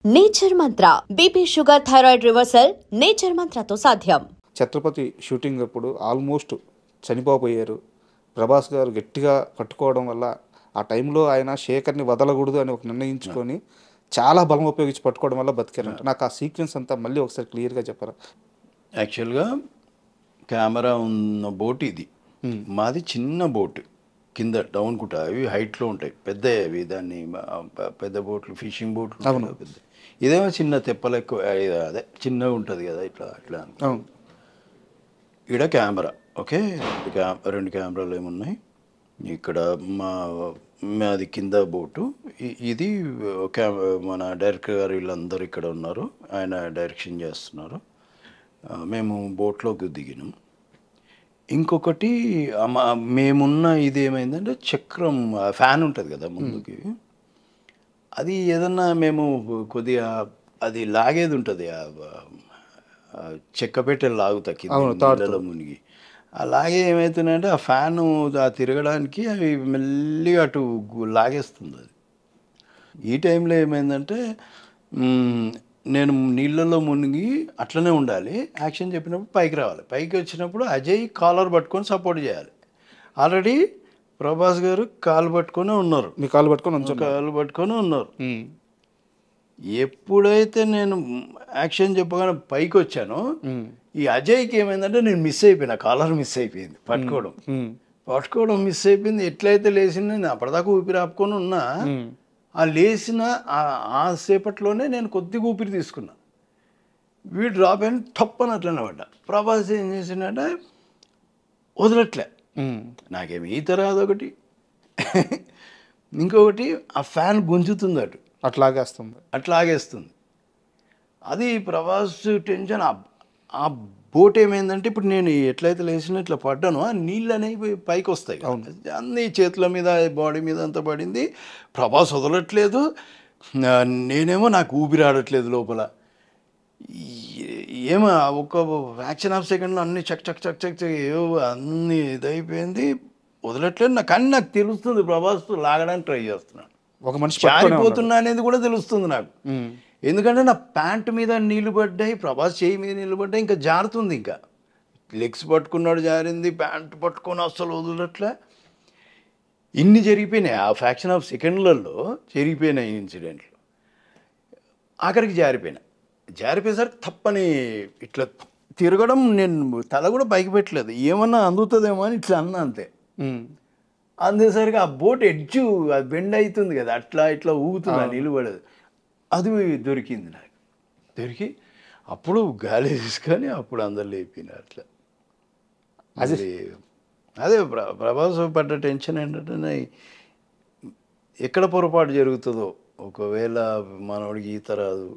Nature mantra BP sugar thyroid reversal nature మంత్రతో సాధ్యం. Chhatrapati shooting అప్పుడు ఆల్మోస్ట్ చనిపోయారు. ప్రభాస్ గారు గట్టిగా పట్టుకోవడం వల్ల ఆ టైంలో ఆయన శేఖర్ని వదలకూడదు అని ఒక నిర్ణయించుకొని చాలా బలం ఉపయోగించి పట్టుకోవడం వల్ల బతికారంట. నాకు ఆ సీక్వెన్స్ అంతా మళ్ళీ ఒకసారి క్లియర్గా చెప్పరా? యాక్చువల్గా కెమెరా ఉన్న బోట్ ఇది, మాది చిన్న బోట్, కింద డౌన్ కుట అవి హైట్లో ఉంటాయి, పెద్ద అవి దాన్ని పెద్ద బోట్లు ఫిషింగ్ బోట్లు పెద్ద, ఇదేమో చిన్న తెప్పలెక్కువ, అదే చిన్నగా ఉంటుంది కదా ఇట్లా అట్లా. ఇక్కడ కెమెరా ఓకే, రెండు కెమెరాలు ఏమున్నాయి ఇక్కడ, మాది కింద బోటు, ఇది మన డైరెక్టర్ గారు వీళ్ళందరూ ఇక్కడ ఉన్నారు, ఆయన డైరెక్షన్ చేస్తున్నారు, మేము బోట్లోకి దిగినాం. ఇంకొకటి మేమున్న ఇది ఏమైందంటే చక్రం ఫ్యాన్ ఉంటుంది కదా ముందుకి, అది ఏదన్నా మేము కొద్దిగా అది లాగేది ఉంటుంది, చెక్క పెట్టెలు లాగుతా కింద మునిగి, అలాగే ఏమవుతుందంటే ఆ ఫ్యాను తిరగడానికి అవి మెల్లిగా అటు లాగేస్తుంది. అది ఈ టైంలో ఏమైందంటే నేను నీళ్ళలో మునిగి అట్లనే ఉండాలి, యాక్షన్ చెప్పినప్పుడు పైకి రావాలి, పైకి వచ్చినప్పుడు అజయ్ కాలర్ పట్టుకొని సపోర్ట్ చేయాలి. ఆల్రెడీ ప్రభాస్ గారు కాలు పట్టుకొని ఉన్నారు, మీ కాలు పట్టుకొని ఉన్నారు. ఎప్పుడైతే నేను యాక్షన్ చెప్పగానే పైకి వచ్చానో ఈ అజయ్కి ఏమైందంటే నేను మిస్ అయిపోయినా, కాలర్ మిస్ అయిపోయింది, పట్టుకోవడం మిస్ అయిపోయింది. ఎట్లయితే లేచింది, నేను అప్పటిదాకా ఊపిరి ఆపుకొని ఉన్నా, ఆ లేచిన ఆ సేపట్లోనే నేను కొద్దిగా ఊపిరి తీసుకున్నా, వీడు డ్రాప్ అయిన తప్పని అట్లనే పడ్డా. ప్రభాస్ ఏం చేసిందంటే వదలట్లే, నాకేమి ఈత రాదు ఒకటి, ఇంకొకటి ఆ ఫ్యాన్ గుంజుతుంది అట్లాగేస్తుంది. అది ప్రభాస్ టెన్షన్. ఆ బోట్ ఏమైందంటే ఇప్పుడు నేను ఎట్లయితే లేచిన ఇట్లా పడ్డానో ఆ నీళ్ళు అనేవి పైకి వస్తాయి, అన్ని చేతుల మీద బాడీ మీద అంతా పడింది. ప్రభాస్ వదలట్లేదు, నేనేమో నాకు ఊపిరి ఆడట్లేదు లోపల. ఏమో ఒక ఫ్రాక్షన్ ఆఫ్ సెకండ్లో అన్ని చక్ చక్ చక్ చక్ చక్ ఏవో అన్ని ఇదైపోయింది, వదలట్లేదు. కానీ నాకు తెలుస్తుంది ప్రభాస్ లాగడానికి ట్రై చేస్తున్నాను, ఒక మనిషి జారిపోతున్నా అనేది కూడా తెలుస్తుంది నాకు. ఎందుకంటే నా ప్యాంట్ మీద నీళ్ళు పడ్డాయి, ప్రభాస్ చేయి మీద నీళ్ళు పడ్డాయి, ఇంకా జారుతుంది, ఇంకా లెగ్స్ పట్టుకున్నాడు జారింది, ప్యాంట్ పట్టుకొని అస్సలు వదలట్లే. ఇన్ని జరిగిపోయినాయి, ఆ ఫ్రాక్షన్ ఆఫ్ సెకండ్లలో జరిగిపోయినాయి ఇన్సిడెంట్లు. ఆఖరికి జారిపోయేసరికి తప్పని ఇట్లా తిరగడం, నేను తల కూడా పైకి పెట్టలేదు, ఏమన్నా అందుతుందేమో అని ఇట్లా అన్నా అంతే. అందేసరికి ఆ బోట్ ఎడ్జు అది బెండ్ అవుతుంది కదా, అట్లా ఇట్లా ఊగుతుంది, నిలబడదు, అది దొరికింది నాకు. దొరికి అప్పుడు గాలి తీసుకొని అప్పుడు అందరు లేపినారు అట్లా. అదే ప్రభాస్ పడ్డ టెన్షన్ ఏంటంటే ఎక్కడ పొరపాటు జరుగుతుందో, ఒకవేళ మనోడికి ఈత రాదు,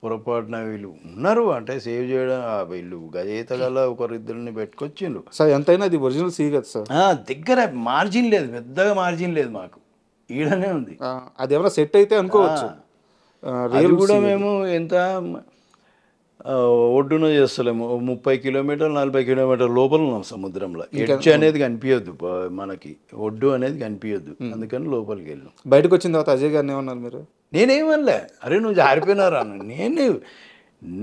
పొరపాటున వీళ్ళు ఉన్నారు అంటే సేవ్ చేయడం, వీళ్ళు గజయిత గల ఒకరిద్దరిని పెట్టుకొచ్చిండ్రు సార్. ఎంతైనా అది ఒరిజినల్ సీ కదా సార్, దగ్గర మార్జిన్ లేదు, పెద్దగా మార్జిన్ లేదు మాకు, ఈడనే ఉంది. అది ఏమైనా సెట్ అయితే అనుకోవచ్చు. అది కూడా మేము ఎంత ఒడ్డున చేస్తలేము, 30 కిలోమీటర్లు 40 కిలోమీటర్ల లోపల ఉన్నాం సముద్రంలో. ఎడ్జ్ అనేది కనిపించద్దు మనకి, ఒడ్డు అనేది కనిపించద్దు, అందుకని లోపలికి వెళ్ళాం. బయటకు వచ్చిన తర్వాత అజయ్ గారిని ఏమన్నారు మీరు? నేనేమనలే, అరే నువ్వు జారిపోయినారా అన్న.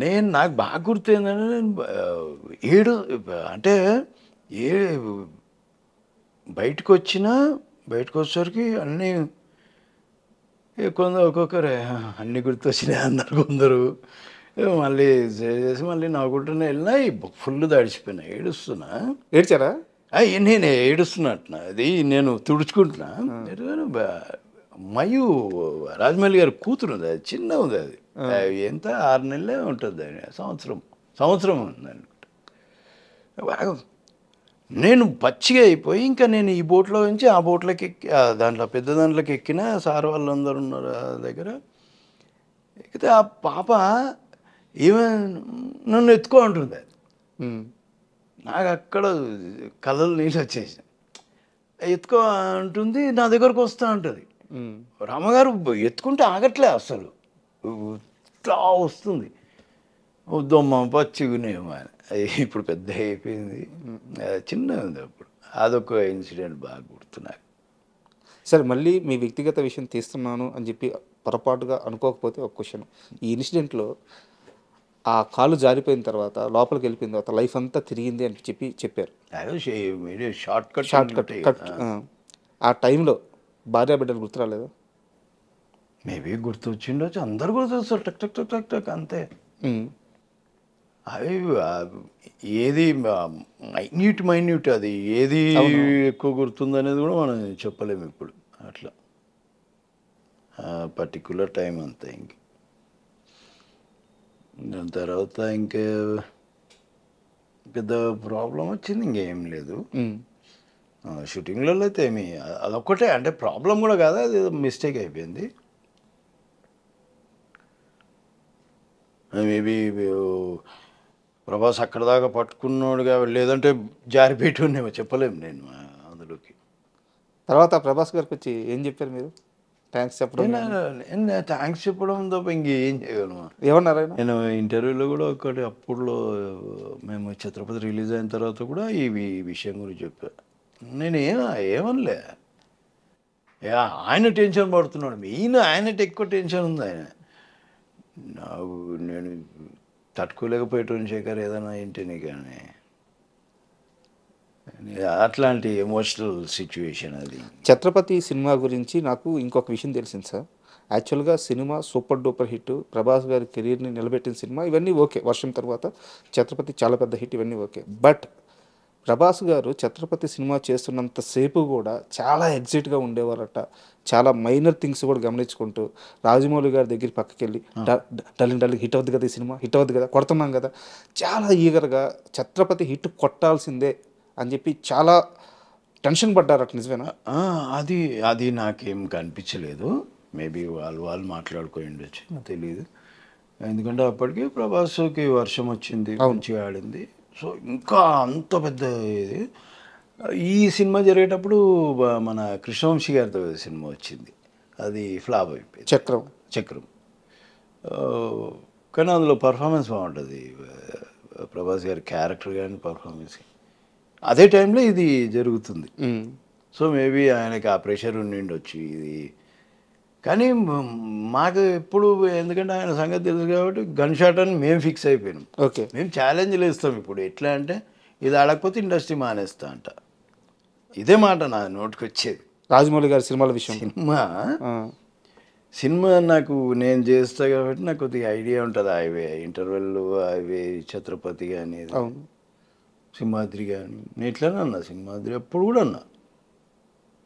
నేను నాకు బాగా గుర్తు ఏంటంటే, నేను అంటే బయటకు వచ్చేసరికి అన్నీ ఒక్కొక్కరే అన్నీ గుర్తొచ్చినాయి అన్నారు కొందరు. మళ్ళీ చేసి మళ్ళీ నవ్వుకుంటూనే వెళ్ళినా, ఫుల్ తడిచిపోయినా, ఏడుస్తున్నా. ఏడ్చారా? నేను ఏడుస్తున్నట్టున్నా, అది నేను తుడుచుకుంటున్నా. మయూ రాజమౌళి గారి కూతురు ఉంది, అది చిన్న ఉంది, అది ఎంత 6 నెలలే ఉంటుంది, సంవత్సరం ఉంది అనుకుంటా. నేను పచ్చిగా అయిపోయి ఇంకా నేను ఈ బోట్లో నుంచి ఆ బోట్లోకి ఎక్కి, దాంట్లో పెద్ద దాంట్లోకి ఎక్కిన, సార్ వాళ్ళందరూ ఉన్నారు ఆ దగ్గర. ఎక్కితే ఆ పాప నన్ను ఎత్తుకో అంటుంది, నాకు అక్కడ కళ్ళలు నీళ్ళు వచ్చేసాయి. ఎత్తుకో అంటుంది, నా దగ్గరకు వస్తా ఉంటుంది. రామగారు ఎత్తుకుంటే ఆగట్లే అసలు, ఇట్లా వస్తుంది. వద్దమ్మ పచ్చిగునేమో అని, ఇప్పుడు పెద్ద అయిపోయింది, చిన్నగా ఉంది అప్పుడు. అదొక ఇన్సిడెంట్ బాగా గుర్తున్నాను. సరే, మళ్ళీ మీ వ్యక్తిగత విషయం తీస్తున్నాను అని చెప్పి పొరపాటుగా అనుకోకపోతే ఒక క్వశ్చన్, ఈ ఇన్సిడెంట్లో ఆ కాలు జారిపోయిన తర్వాత లోపలికి వెళ్ళిపోయిన తర్వాత లైఫ్ అంతా తిరిగింది అని చెప్పారు. అదే షార్ట్ కట్ షార్ట్ కట్ ఆ టైంలో భార్య బిడ్డలు గుర్తురాలేదా? మేబీ గుర్తొచ్చిండొచ్చు, అందరు గుర్తొస్తారు, టక్ టక్ టక్ టక్ టక్ అంతే. అవి ఏది మైన్యూట్ అది ఏది ఎక్కువ గుర్తుంది అనేది కూడా మనం చెప్పలేము ఇప్పుడు. అట్లా పర్టికులర్ టైం అంతే. ఇంక దాని తర్వాత ఇంకే పెద్ద ప్రాబ్లం వచ్చింది, ఇంకేం లేదు. షూటింగ్లలో అయితే ఏమి అదొక్కటే, అంటే ప్రాబ్లం కూడా కాదు, అది మిస్టేక్ అయిపోయింది. మేబీ ప్రభాస్ అక్కడ దాకా పట్టుకున్నాడుగా, లేదంటే జారిపెట్టునేమో చెప్పలేము నేను అందులోకి. తర్వాత ప్రభాస్ గారికి వచ్చి ఏం చెప్పారు మీరు? థ్యాంక్స్ చెప్పడం? థ్యాంక్స్ చెప్పడం తప్ప ఇంకేం చేయగలను. ఏమన్నారు ఆయన? నేను ఇంటర్వ్యూలో కూడా ఒకటి అప్పుడులో మేము ఛత్రపతి రిలీజ్ అయిన తర్వాత కూడా ఈ విషయం గురించి చెప్పా. నేను ఏమనలే, ఆయన టెన్షన్ పడుతున్నాడు, మెయిన్ ఆయనకి ఎక్కువ టెన్షన్ ఉంది. నేను తట్టుకోలేకపోయేటోని శేఖర్ ఏదైనా ఇంటిని, కానీ అట్లాంటి ఎమోషనల్ సిచ్యువేషన్ అది. ఛత్రపతి సినిమా గురించి నాకు ఇంకొక విషయం తెలిసింది సార్. యాక్చువల్గా cinema super duper hit, Prabhas గారి కెరీర్ని నిలబెట్టిన సినిమా, ఇవన్నీ ఓకే. వర్షం తర్వాత ఛత్రపతి చాలా పెద్ద హిట్, ఇవన్నీ ఓకే. బట్ ప్రభాస్ గారు ఛత్రపతి సినిమా చేస్తున్నంతసేపు కూడా చాలా ఎగ్జైట్గా ఉండేవారట. చాలా మైనర్ థింగ్స్ కూడా గమనించుకుంటూ రాజమౌళి గారి దగ్గర పక్కకి వెళ్ళి డార్లింగ్ హిట్ అవుద్ది కదా, ఈ సినిమా హిట్ అవుద్ది కదా, కొడుతున్నాం కదా, చాలా ఈగర్గా ఛత్రపతి హిట్ కొట్టాల్సిందే అని చెప్పి చాలా టెన్షన్ పడ్డారట. నిజమేనా? అది నాకేం కనిపించలేదు. మేబీ వాళ్ళు మాట్లాడుకొని ఉండొచ్చు, నాకు తెలియదు. ఎందుకంటే అప్పటికి ప్రభాస్కి వర్షం వచ్చింది, మంచిగా ఆడింది. సో ఇంకా అంత పెద్ద ఇది. ఈ సినిమా జరిగేటప్పుడు మన కృష్ణవంశీ గారితో సినిమా వచ్చింది, అది ఫ్లాప్ అయిపోయింది, చక్రం. కానీ అందులో పర్ఫార్మెన్స్ బాగుంటుంది, ప్రభాస్ గారి క్యారెక్టర్ కానీ పర్ఫార్మెన్స్. అదే టైంలో ఇది జరుగుతుంది. సో మేబీ ఆయనకి ఆ ప్రెషర్ ఉండిండొచ్చు ఇది. కానీ మాకు ఎప్పుడు, ఎందుకంటే ఆయన సంగతి తెలుసు కాబట్టి గన్ షాట్ అని మేము ఫిక్స్ అయిపోయినాం. ఓకే, మేము ఛాలెంజ్లు ఇస్తాం ఇప్పుడు. ఎట్లా అంటే ఇది ఆడకపోతే ఇండస్ట్రీ మానేస్తా అంట, ఇదే మాట నా నోటికి వచ్చేది. రాజమౌళి గారి సినిమాల విషయం, సినిమా నాకు నేను చేస్తా కాబట్టి నాకు కొద్దిగా ఐడియా ఉంటుంది. హైవే ఇంటర్వెల్, హైవే ఛత్రపతి కానీ, సింహాద్రి కానీ, నేను ఇట్లానే అన్నా. సింహాద్రి అప్పుడు కూడా అన్నా,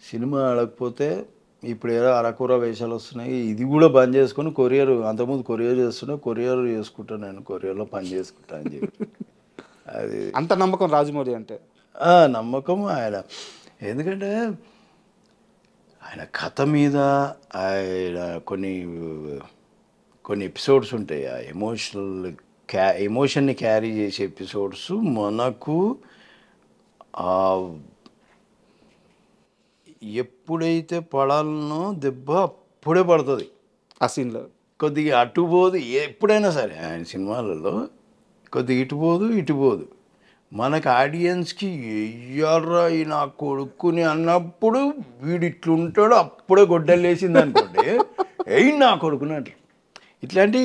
సినిమా ఆడకపోతే ఇప్పుడు ఏదో అరకూర వేషాలు వస్తున్నాయి, ఇది కూడా బంద్ చేసుకొని కొరియర్, అంతకుముందు కొరియర్ చేస్తున్నా, కొరియర్ చేసుకుంటాను, నేను కొరియర్లో పని చేసుకుంటా అని చెప్పి. అది అంత నమ్మకం రాజమౌళి అంటే. నమ్మకం ఆయన, ఎందుకంటే ఆయన కథ మీద ఆయన కొన్ని ఎపిసోడ్స్ ఉంటాయి, ఆ ఎమోషన్ని క్యారీ చేసే ఎపిసోడ్స్ మనకు ఎప్పుడైతే పడాలనో దెబ్బ అప్పుడే పడుతుంది ఆ సీన్లో. కొద్దిగా అటుపోదు, ఎప్పుడైనా సరే ఆయన సినిమాలలో కొద్దిగా ఇటుపోదు. మనకు ఆడియన్స్కి ఎయ్యర్రా ఈ నా కొడుకుని అన్నప్పుడు వీడు ఇట్లుంటాడు, అప్పుడే గొడ్డలేసింది అనుకోండి, ఎయ్యి నా కొడుకుని అంటారు. ఇట్లాంటి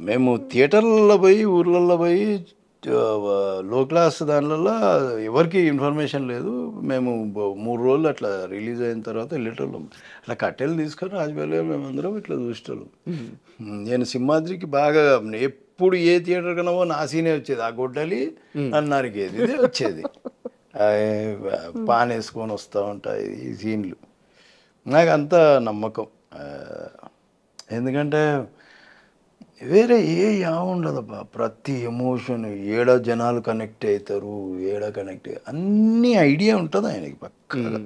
మేము థియేటర్లలో పోయి, ఊర్లలో పోయి, లో క్లాస్ దానిలలో ఎవరికి ఇన్ఫర్మేషన్ లేదు. మేము 3 రోజులు అట్లా రిలీజ్ అయిన తర్వాత వెళ్ళేటోళ్ళం, అట్లా కట్టెలు తీసుకొని రాజమౌళి మేమందరం ఇట్లా చూసేటోళ్ళం. నేను సింహాద్రికి బాగా ఎప్పుడు ఏ థియేటర్ కన్నా నా సీనే వచ్చేది, ఆ గొడ్డలి అన్నారికి ఇదే వచ్చేది, పాన్ వేసుకొని వస్తూ ఉంటాయి ఈ సీన్లు. నాకు అంత నమ్మకం, ఎందుకంటే వేరే ఉండదబ్బా. ప్రతి ఎమోషన్ ఏడ జనాలు కనెక్ట్ అవుతారు, అన్ని ఐడియా ఉంటుంది ఆయనకి పక్కగా.